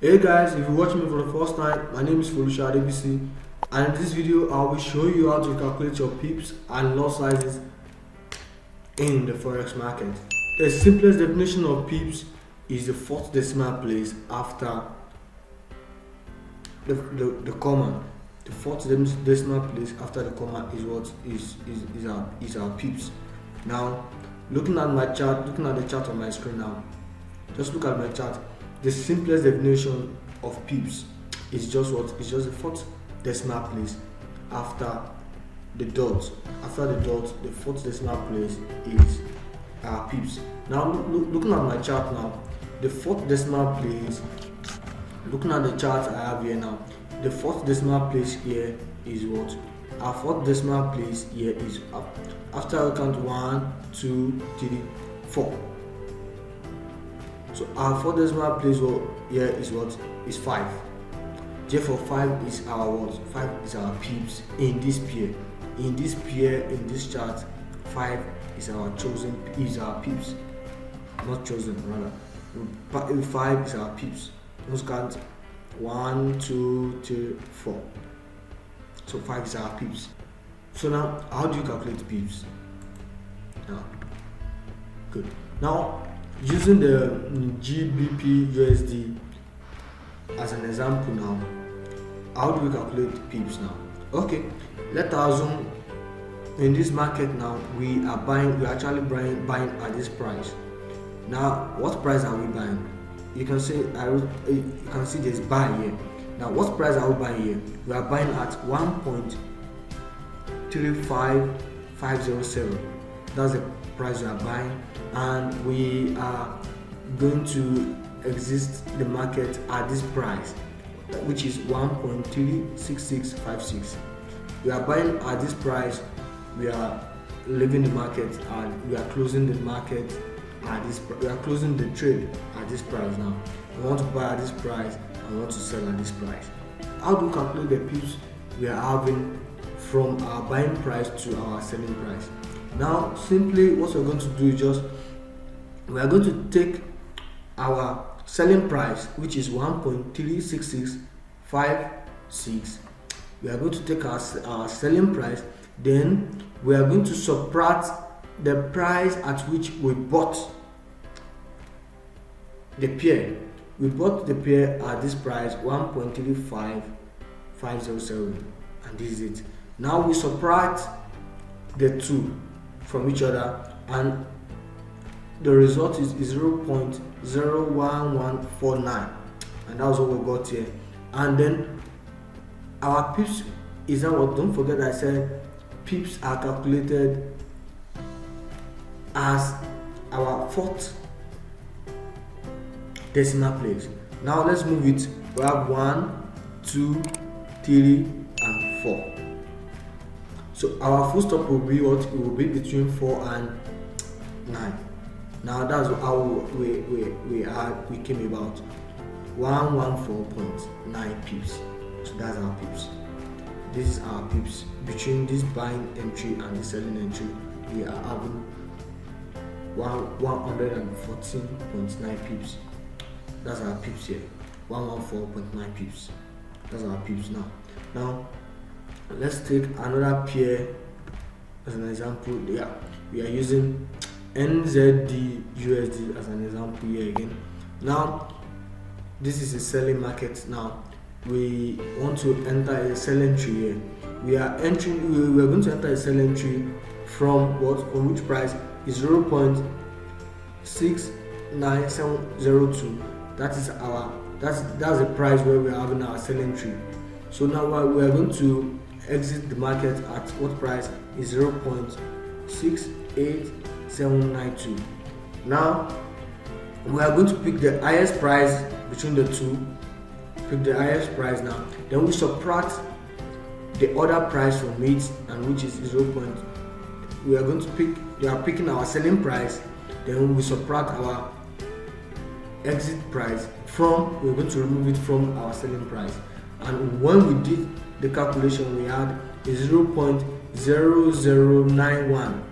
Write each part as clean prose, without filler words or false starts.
Hey guys, if you're watching me for the first time, my name is Folusha ABC, and in this video I will show you how to calculate your pips and lot sizes in the forex market. The simplest definition of pips is the fourth decimal place after the comma. The fourth decimal place after the comma is what is our pips. Now, looking at the chart on my screen now, just look at my chart. The simplest definition of pips is just what? It's just the fourth decimal place after the dot. After the dot, the fourth decimal place is our pips. Now, looking at my chart now, the fourth decimal place, looking at the chart I have here now, the fourth decimal place here is what? Our fourth decimal place here is after I count 1, 2, 3, 4. So our fourth decimal place here is what? Is 5. Therefore 5 is our what? 5 is our pips in this pair. In this chart, 5 is our pips. Not chosen, rather. 5 is our pips. Let's count 1, 2, 3, 4. So 5 is our pips. So now, how do you calculate pips? Now, good. Now, using the GBP USD as an example now, how do we calculate pips now? Okay, let us assume in this market now we are actually buying at this price. Now, what price are we buying? You can see there's buy here. Now, what price are we buying here? We are buying at 1.35507. That's the price we are buying, and we are going to exit the market at this price, which is 1.36656. We are buying at this price, we are leaving the market, and we are closing the market at this. We are closing the trade at this price now. We want to buy at this price and we want to sell at this price. How do we calculate the pips we are having from our buying price to our selling price? Now, simply what we're going to do is we are going to take our selling price, which is 1.36656. We are going to take our selling price, then we are going to subtract the price at which we bought the pair. We bought the pair at this price, 1.35507, and this is it. Now we subtract the two from each other, and the result is 0.01149, and that's what we got here. And then our pips is now what? Don't forget I said pips are calculated as our fourth decimal place. Now let's move it. We have 1, 2, 3, and 4. So our full stop will be what? It will be between 4 and 9. Now that's how we came about 114.9 pips. So that's our pips. This is our pips. Between this buying entry and the selling entry, we are having 114.9 pips. That's our pips here. 114.9 pips. That's our pips now. Now let's take another pair as an example. Yeah, we are using NZD USD as an example here again. Now this is a selling market. Now we want to enter a sell entry here. We are going to enter a sell entry from what? From which price is 0.69702. That's the price where we are having our sell entry. So now we are going to exit the market at what price is 0.68792. Now we are going to pick the highest price between the two. Pick the highest price now. Then we subtract the other price from it, and which is 0. We are going to pick. We are picking our selling price. Then we subtract our exit price from. We're going to remove it from our selling price. And when we did the calculation, we had is 0.0091.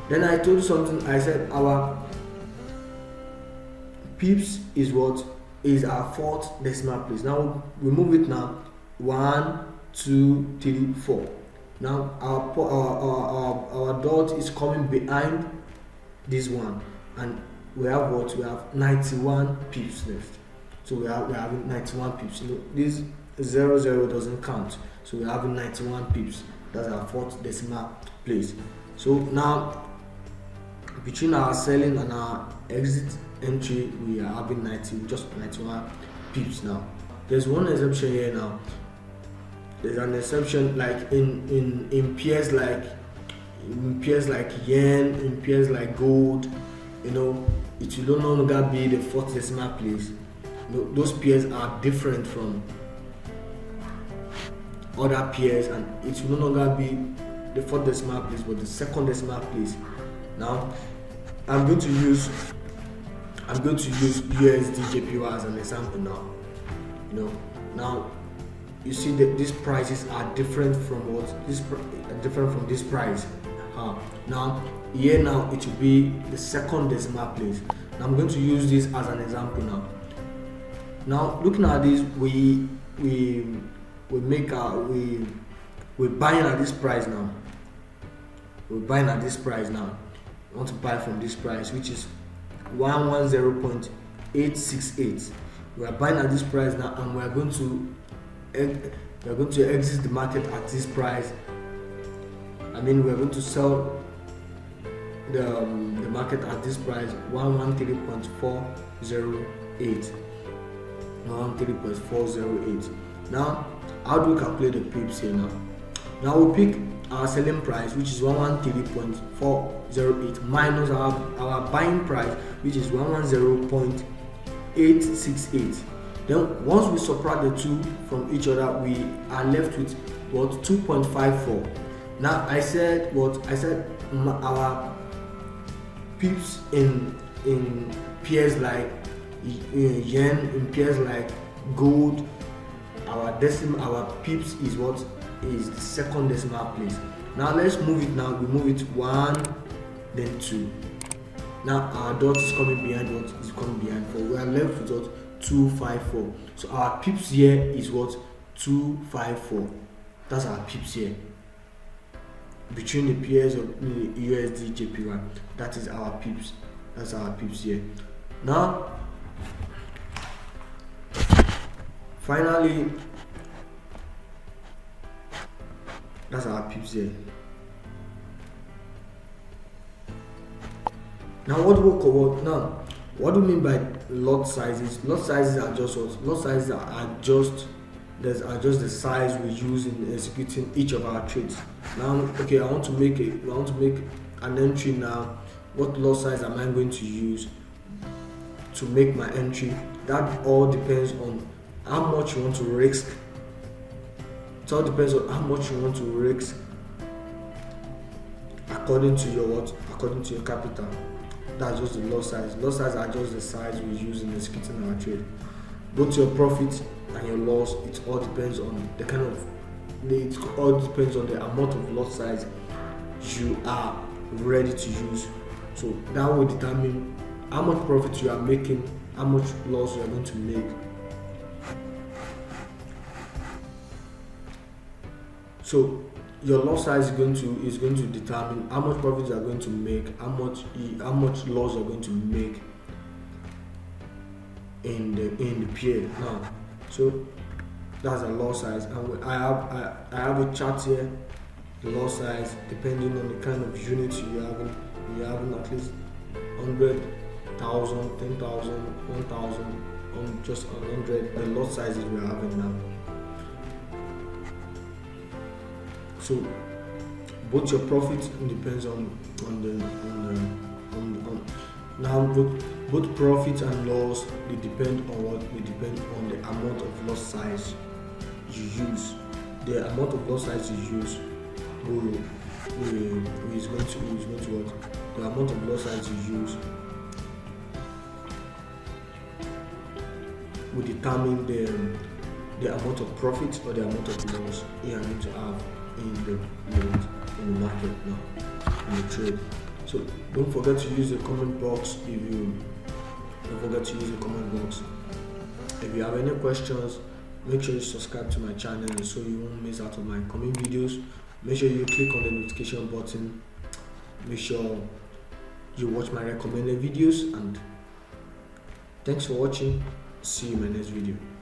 Then I told you something. I said our pips is what? is our fourth decimal place. Now we move it now. 1, 2, 3, 4. Now our dot is coming behind this one, and we have what? We have 91 pips left. So we're having 91 pips. You know, this 00 doesn't count, so we're having 91 pips. That's our fourth decimal place. So now between our selling and our exit entry, we are having just 91 pips. Now there's one exception here. Now there's an exception, like in pairs like yen, in pairs like gold. You know, it will no longer be the fourth decimal place. You know, those pairs are different from other pairs, and it will no longer be the fourth decimal place but the second decimal place. Now I'm going to use USD JPY as an example. Now, you know, now you see that these prices are different from this price. Now here, now it will be the second decimal place. Now I'm going to use this as an example. Now looking at this, we're buying at this price now. We're buying at this price now. We want to buy from this price, which is 110.868. We are buying at this price now, and we are going to exit the market at this price. I mean, we are going to sell the market at this price, 113.408. 113.408. Now, how do we calculate the pips here now? Now we pick our selling price, which is 113.408, minus our buying price, which is 110.868. Then once we subtract the two from each other, we are left with what? 2.54. Now I said our pips in pairs like yen, in pairs like gold, our pips is what? Is the second decimal place. Now let's move it. Now we move it 1, then 2. Now our dot is coming behind what? Is coming behind 4. We are left with what? 254. So our pips here is what? 254. That's our pips here. Between the pairs of USD JPY, that is our pips. That's our pips here. Now finally, that's our pips here. Now what do we mean by lot sizes? Lot sizes are just what? Lot sizes are just the size we use in executing each of our trades. Now, okay, I want to make an entry now. What lot size am I going to use to make my entry? That all depends on how much you want to risk. It all depends on how much you want to risk according to your what? According to your capital. That's just the lot size. Lot size are just the size we use in executing our trade. Both your profit and your loss, it all depends on the amount of lot size you are ready to use. So that will determine how much profit you are making, how much loss you are going to make. So your lot size is going to determine how much profit you are going to make, how much loss you are going to make in the pair. Now, so that's a lot size, and I have a chart here. The lot size, depending on the kind of unit you're having at least 100,000, 10,000, 1,000, on just 100. The lot sizes we're having now. So both your profit depends on now both profit and loss, they depend on what? They depend on the amount of lot size you use. The amount of lot size you use is going to what? The amount of lot size you use will determine the amount of profit or the amount of loss you are going to have in the market now, in the trade. So don't forget to use the comment box. Don't forget to use the comment box If you have any questions, make sure you subscribe to my channel so you won't miss out on my coming videos. Make sure you click on the notification button. Make sure you watch my recommended videos, and thanks for watching. See you in my next video.